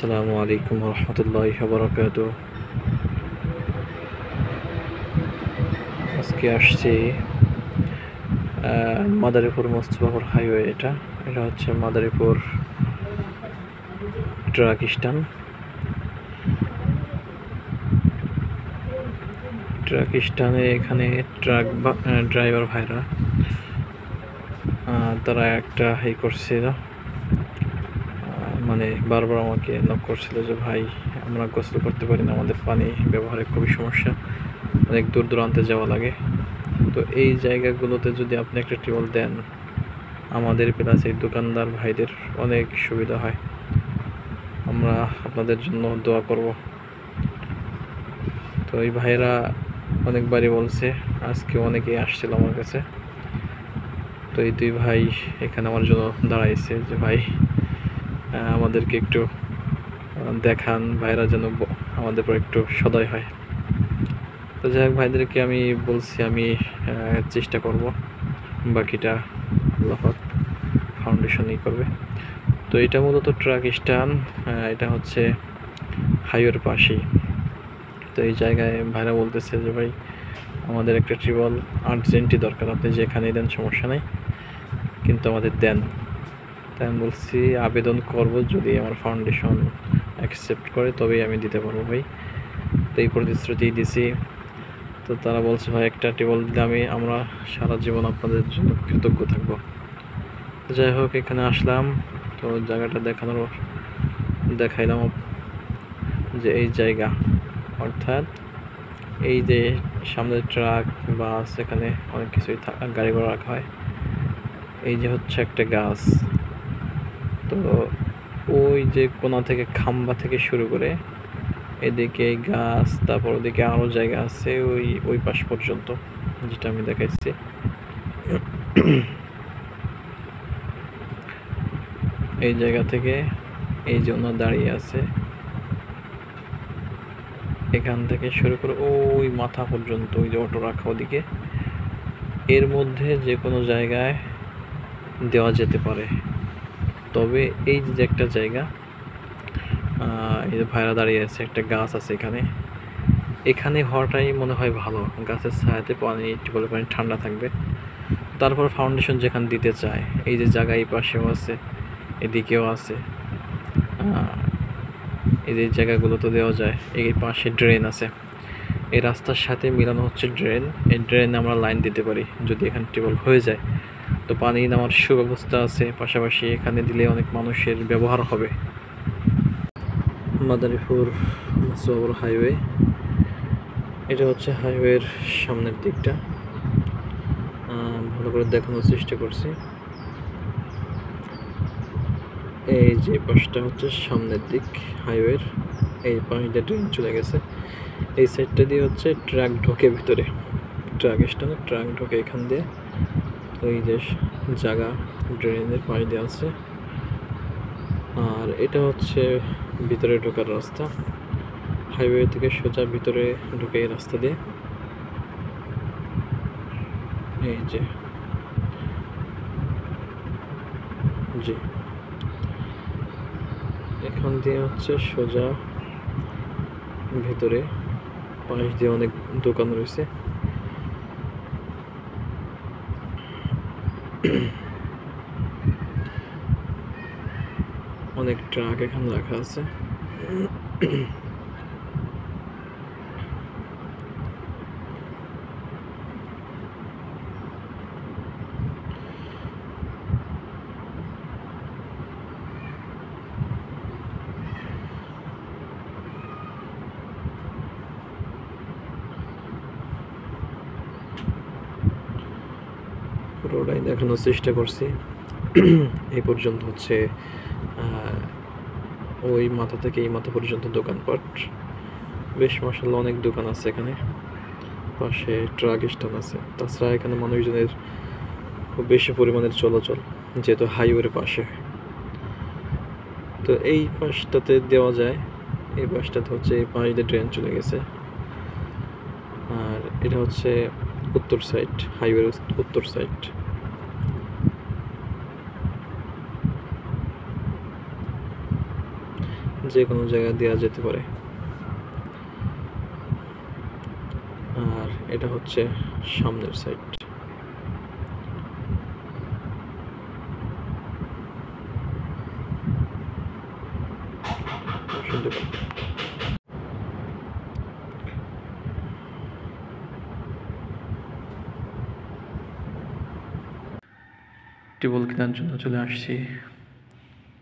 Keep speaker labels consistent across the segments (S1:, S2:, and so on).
S1: আসসালামু আলাইকুম রহমতুল্লাহি ওয়া বারাকাতুহু। আজকে আসছি মাদারীপুর মোস্তফাপুর হাইওয়ে। এটা হচ্ছে মাদারীপুর ট্রাক স্ট্যান্ড। ট্রাক স্ট্যান্ডে এখানে ট্রাক ড্রাইভার ভাইরা তারা একটা করছিল, মানে বারবার আমাকে নক করছিল যে ভাই আমরা গোসল করতে পারি না, আমাদের পানি ব্যবহারে খুবই সমস্যা, অনেক দূর দূরান্তে যাওয়া লাগে। তো এই জায়গাগুলোতে যদি আপনি একটা টিউবওয়েল দেন, আমাদের প্লাস এই দোকানদার ভাইদের অনেক সুবিধা হয়। আমরা আপনাদের জন্য দোয়া করব। তো এই ভাইরা অনেকবারই বলছে, আজকে অনেকেই আসছিল আমার কাছে। তো এই দুই ভাই এখানে আমার জন্য দাঁড়াইছে যে ভাই আমাদেরকে একটু দেখান, ভাইরা যেন আমাদের পর একটু সদয় হয়। তো যাই হোক, ভাইদেরকে আমি বলছি আমি চেষ্টা করব, বাকিটা আল্লাহ পাক ফাউন্ডেশনই করবে। তো এটা মূলত ট্রাক স্ট্যান্ড, এটা হচ্ছে হাইওয়ের পাশেই। তো এই জায়গায় ভাইরা বলতেছে যে ভাই আমাদের একটা টিউবওয়েল আর্জেন্টই দরকার, আপনি যেখানেই দেন সমস্যা নেই, কিন্তু আমাদের দেন। তাই আমি বলছি আবেদন করব, যদি আমার ফাউন্ডেশন অ্যাকসেপ্ট করে তবেই আমি দিতে পারবো ভাই। তো এই প্রতিশ্রুতি দিছি। তো তারা বলছে ভাই একটা টিউবওয়েল দিলে আমরা সারা জীবন আপনাদের জন্য কৃতজ্ঞ থাকবো। যাই হোক, এখানে আসলাম, তো জায়গাটা দেখাইলাম যে এই জায়গা, অর্থাৎ এই যে সামনে ট্রাক বাস, এখানে অনেক কিছুই গাড়ি ঘোড়া রাখা হয়। এই যে হচ্ছে একটা গাছ, তো ওই যে কোনা থেকে খাম্বা থেকে শুরু করে এদিকে গাছ, তারপর ওদিকে আরও জায়গা আছে ওই পাশ পর্যন্ত, যেটা আমি দেখাইছি। এই জায়গা থেকে এই যে ওনার দাঁড়িয়ে আছে, এখান থেকে শুরু করে ওই মাথা পর্যন্ত, ওই যে অটো রাখা ওদিকে, এর মধ্যে যে কোনো জায়গায় দেওয়া যেতে পারে। তবে এই যে একটা জায়গা, এই যে ভাইরা দাঁড়িয়ে আছে, একটা গাছ আছে এখানে হওয়াটাই মনে হয় ভালো। গাছের ছায়াতে টিউবওয়েলের পানি ঠান্ডা থাকবে। তারপর ফাউন্ডেশন যেখানে দিতে চায়, এই যে জায়গা এই পাশেও আছে, এদিকেও আছে, এই যে জায়গাগুলো তো দেওয়া যায়। এই পাশে ড্রেন আছে, এই রাস্তার সাথে মিলানো হচ্ছে ড্রেন। এই ড্রেনে আমরা লাইন দিতে পারি যদি এখানে টিউবওয়েল হয়ে যায়। তো পানি নেওয়ার সুব্যবস্থা আছে, পাশাপাশি এখানে দিলে অনেক মানুষের ব্যবহার হবে। মাদারীপুর মোস্তফাপুর হাইওয়ে, এটা হচ্ছে হাইওয়ের সামনের দিকটা, ভালো করে দেখানোর চেষ্টা করছি। এই যে পাশটা হচ্ছে সামনের দিক হাইওয়ের, এই পাশে ড্রেন চলে গেছে। এই সাইডটা দিয়ে হচ্ছে ট্রাক ঢোকে ভিতরে, ট্রাক স্ট্যান্ডে ট্রাক ঢোকে এখান দিয়ে। ওই যে জায়গা ড্রেনের পাশ দিয়ে আছে, আর এটা হচ্ছে ভিতরে ঢোকার রাস্তা, হাইওয়ে থেকে সোজা ভিতরে ঢুকে এই রাস্তা দিয়ে। এই যে জি, এখান দিয়ে হচ্ছে সোজা ভেতরে, পাশ দিয়ে অনেক দোকান রয়েছে। অনেক ট্রাক এখানে রাখা আছে। পুরোটাই দেখানোর চেষ্টা করছি। এই পর্যন্ত হচ্ছে ওই মাথা থেকে এই মাথা পর্যন্ত দোকানপাট, বেশ মাশাআল্লাহ অনেক দোকান আছে এখানে। পাশে ট্রাক স্ট্যান্ড আছে, তাছাড়া এখানে মানুষজনের খুব বেশি পরিমাণের চলাচল, যেহেতু হাইওয়ের পাশে। তো এই পাশটাতে দেওয়া যায়, এই পাশটাতে হচ্ছে এই পাশ দিয়ে ড্রেন চলে গেছে। আর এটা হচ্ছে উত্তর সাইড, হাইওয়ের উত্তর সাইড। যে কোনো জায়গায় দেওয়া যেতে পারে। আর এটা হচ্ছে সামনের সাইড। শুনতে পাই। টিউবওয়েল কেনার জন্য চলে আসছি।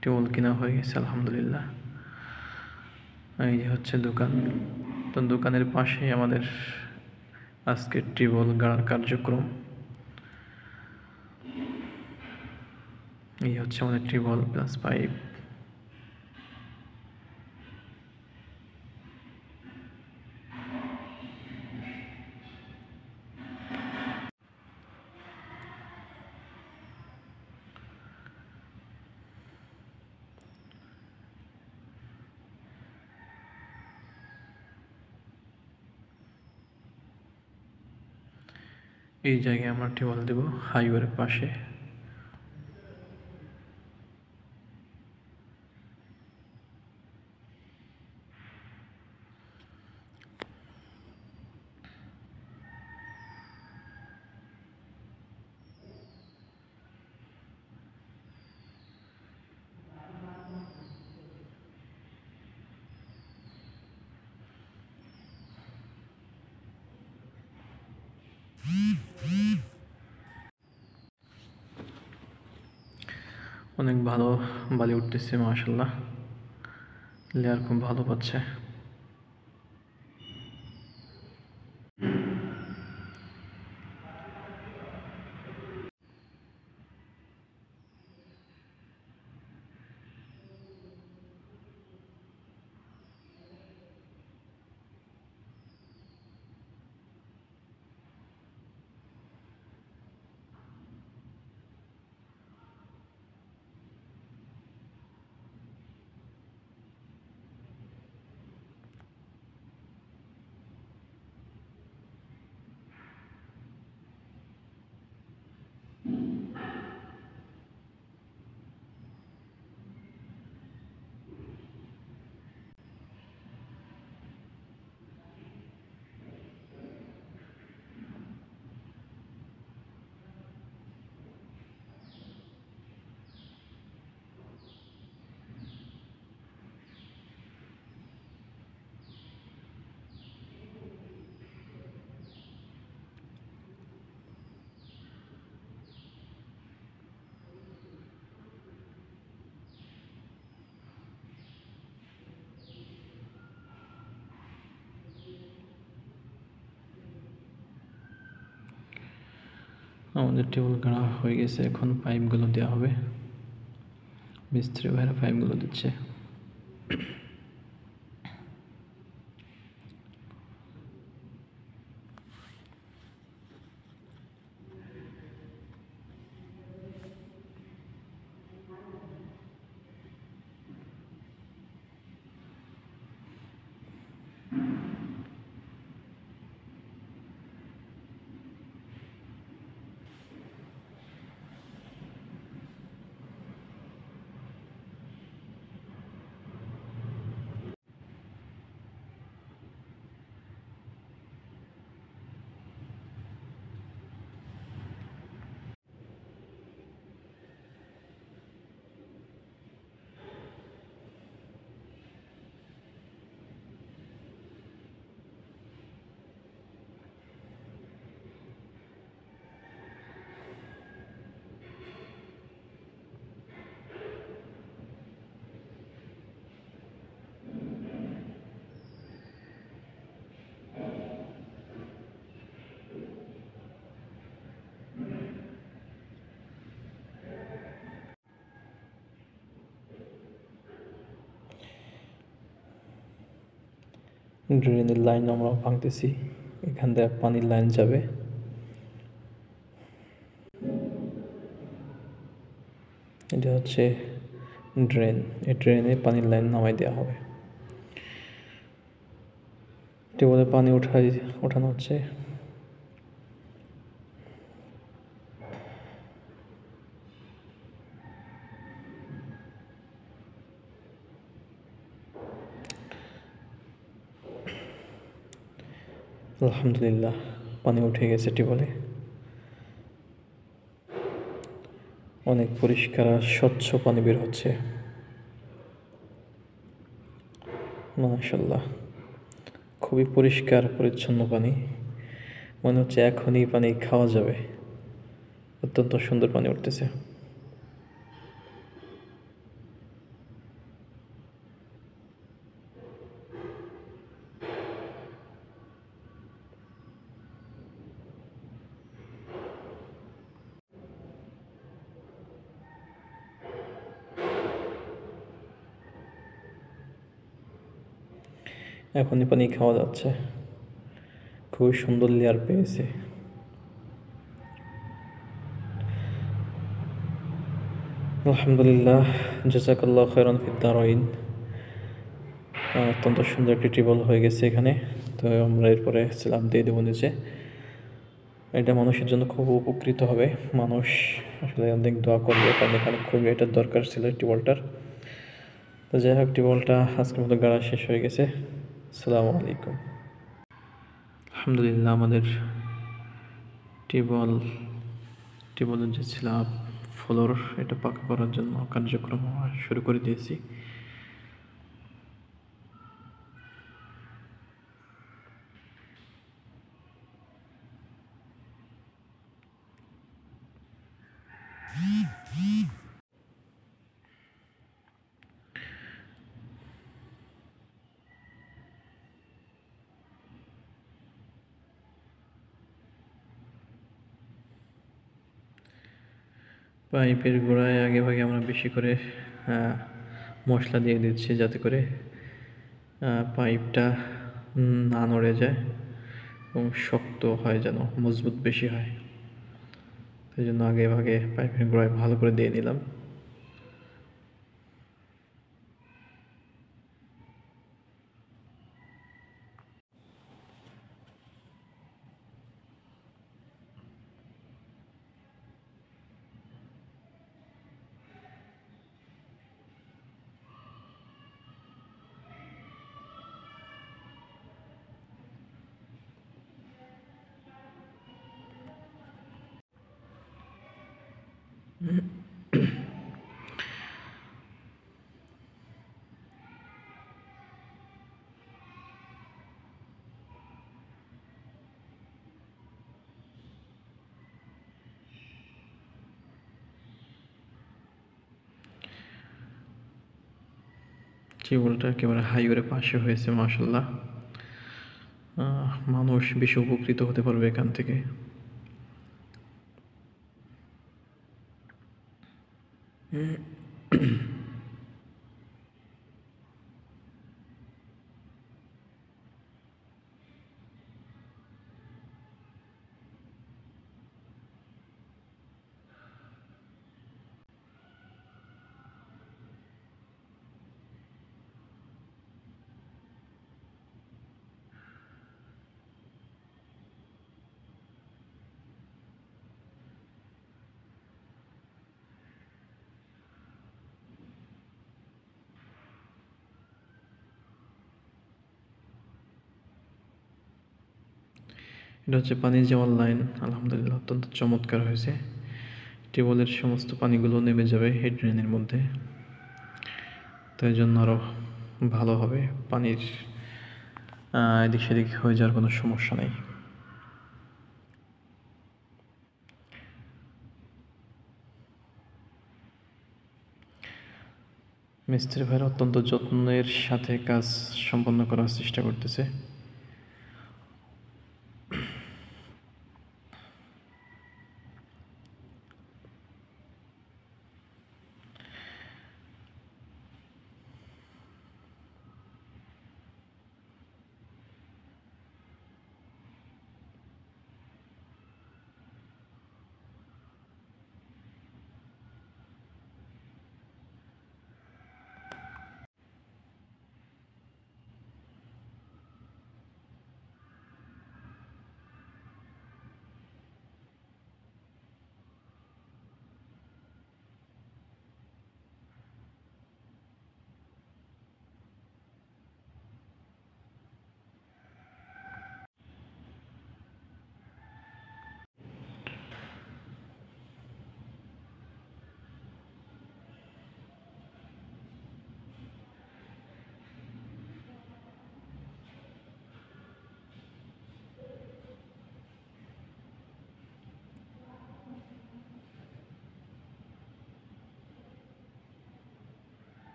S1: টিউবওয়েল কেনা হয়ে গেছে আলহামদুলিল্লাহ। এই যে হচ্ছে দোকান। তো দোকানের পাশে আমাদের আজকে টিউবওয়েল গাড়ার কার্যক্রম। এই হচ্ছে আমাদের টিউবওয়েল প্লাস পাইপ। এই জায়গায় আমরা টিউবওয়েল দেব হাইওয়ের পাশে। অনেক ভালো বালি উঠতেছে মাশাআল্লাহ। লেয়ার খুব ভালো পাচ্ছে। আমাদের টিউবওয়েল গাড়া হয়ে গেছে, এখন পাইপগুলো দেওয়া হবে। মিস্ত্রি ভাইরা পাইপগুলো দিচ্ছে। ড্রেনের লাইন আমরা ভাঙতেছি, এখান থেকে পানির লাইন যাবে। এটা হচ্ছে ড্রেন, এই ড্রেনে পানির লাইন নামাই দেওয়া হবে। টিউবওয়েলে পানি ওঠানো হচ্ছে। আলহামদুলিল্লাহ পানি উঠে গেছে টিউবওয়েলে। অনেক পরিষ্কার আর স্বচ্ছ পানি বের হচ্ছে, মাশাআল্লাহ। খুবই পরিষ্কার পরিচ্ছন্ন পানি, মনে হচ্ছে এখনই পানি খাওয়া যাবে। অত্যন্ত সুন্দর পানি উঠতেছে। এখনই পানি খাওয়া যাচ্ছে, খুবই সুন্দর লেয়ার পেয়েছে। আলহামদুলিল্লাহ, জাযাকাল্লাহ খায়রান ফিদ দারাইন। অত্যন্ত সুন্দর একটি টিউবওয়েল হয়ে গেছে এখানে। তো আমরা এরপরে স্ল্যাব দিয়ে দেবো নিচে। এটা মানুষের জন্য খুব উপকৃত হবে, মানুষ আসলে অনেক দোয়া করবে, কারণ এখানে খুবই এটার দরকার ছিল টিউবওয়েলটার। তো যাই হোক, টিউবওয়েলটা আজকের মতো গাড়া শেষ হয়ে গেছে। আসসালামু আলাইকুম। আলহামদুলিল্লাহ, আমাদের টিউবওয়েলের যে স্ল্যাব ফ্লোর, এটা পাকা করার জন্য কার্যক্রম শুরু করে দিয়েছি। পাইপের গোড়ায় আগে ভাগে আমরা বেশি করে মশলা দিয়ে দিচ্ছি, যাতে করে পাইপটা না নড়ে যায় এবং শক্ত হয়, যেন মজবুত বেশি হয়। সেই জন্য আগে ভাগে পাইপের গোড়ায় ভালো করে দিয়ে নিলাম। টিউবওয়েলটা একেবারে হাইওয়ের পাশে হয়েছে, মাশাআল্লাহ। মানুষ বেশি উপকৃত হতে পারবে এখান থেকে। এটা হচ্ছে পানি যাওয়ার লাইন। আলহামদুলিল্লাহ, অত্যন্ত চমৎকার হয়েছে। টিউবওয়েলের সমস্ত পানিগুলো নেমে যাবে এই ড্রেনের মধ্যে, তাই জন্য আরও ভালো হবে। পানির এদিক সেদিক হয়ে যাওয়ার কোনো সমস্যা নেই। মিস্ত্রি ভাইরা অত্যন্ত যত্নের সাথে কাজ সম্পন্ন করার চেষ্টা করতেছে।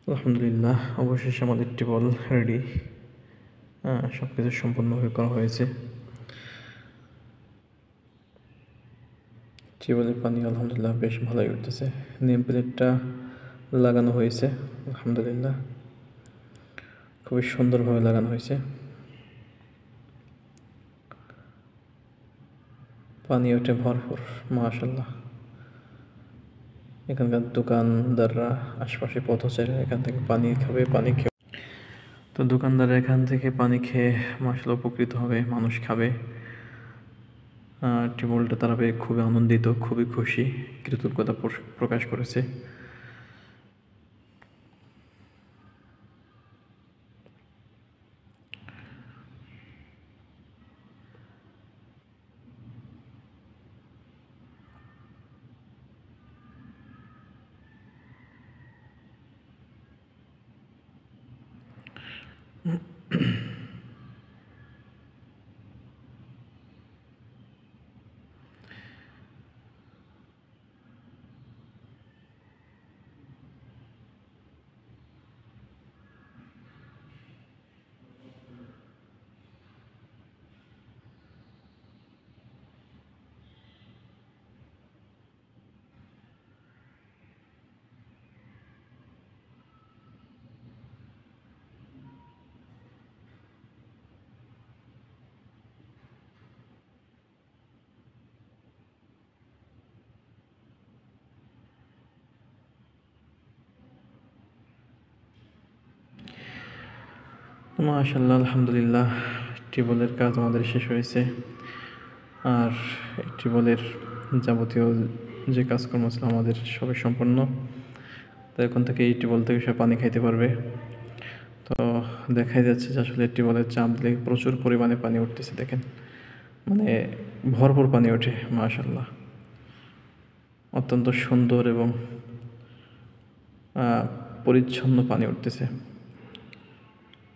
S1: আলহামদুলিল্লাহ, অবশেষে আমাদের টিউবওয়েল রেডি। সব কিছু সম্পূর্ণভাবে করা হয়েছে। টিউবওয়েলের পানি আলহামদুলিল্লাহ বেশ ভালোই উঠতেছে। নেম প্লেটটা লাগানো হয়েছে আলহামদুলিল্লাহ, খুবই সুন্দরভাবে লাগানো হয়েছে। পানি ওঠে ভরপুর, মাশাআল্লাহ। এখানকার দোকানদাররা, আশপাশে পথচারীরা এখান থেকে পানি খাবে, পানি খেয়ে তো দোকানদাররা এখান থেকে পানি খেয়ে মাশাআল্লাহ উপকৃত হবে, মানুষ খাবে। টিউবওয়েলটা তারা পেয়ে খুবই আনন্দিত, খুবই খুশি, কৃতজ্ঞতা প্রকাশ করেছে। মাশাআল্লাহ, আলহামদুলিল্লাহ, টিউবওয়েলের কাজ আমাদের শেষ হয়েছে। আর এই টিউবওয়েলের যাবতীয় যে কাজকর্ম ছিল আমাদের সবই সম্পন্ন। তো এখন থেকে এই টিউবওয়েল থেকে সে পানি খাইতে পারবে। তো দেখাই যাচ্ছে যে আসলে টিউবওয়েলের চাপ দিলে প্রচুর পরিমাণে পানি উঠতেছে। দেখেন, মানে ভরপুর পানি ওঠে মাশাআল্লাহ, অত্যন্ত সুন্দর এবং পরিচ্ছন্ন পানি উঠতেছে।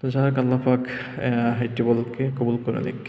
S1: তো যাই হোক, আল্লাহ পাক এই টিউবওয়েলকে কবুল করে দিক।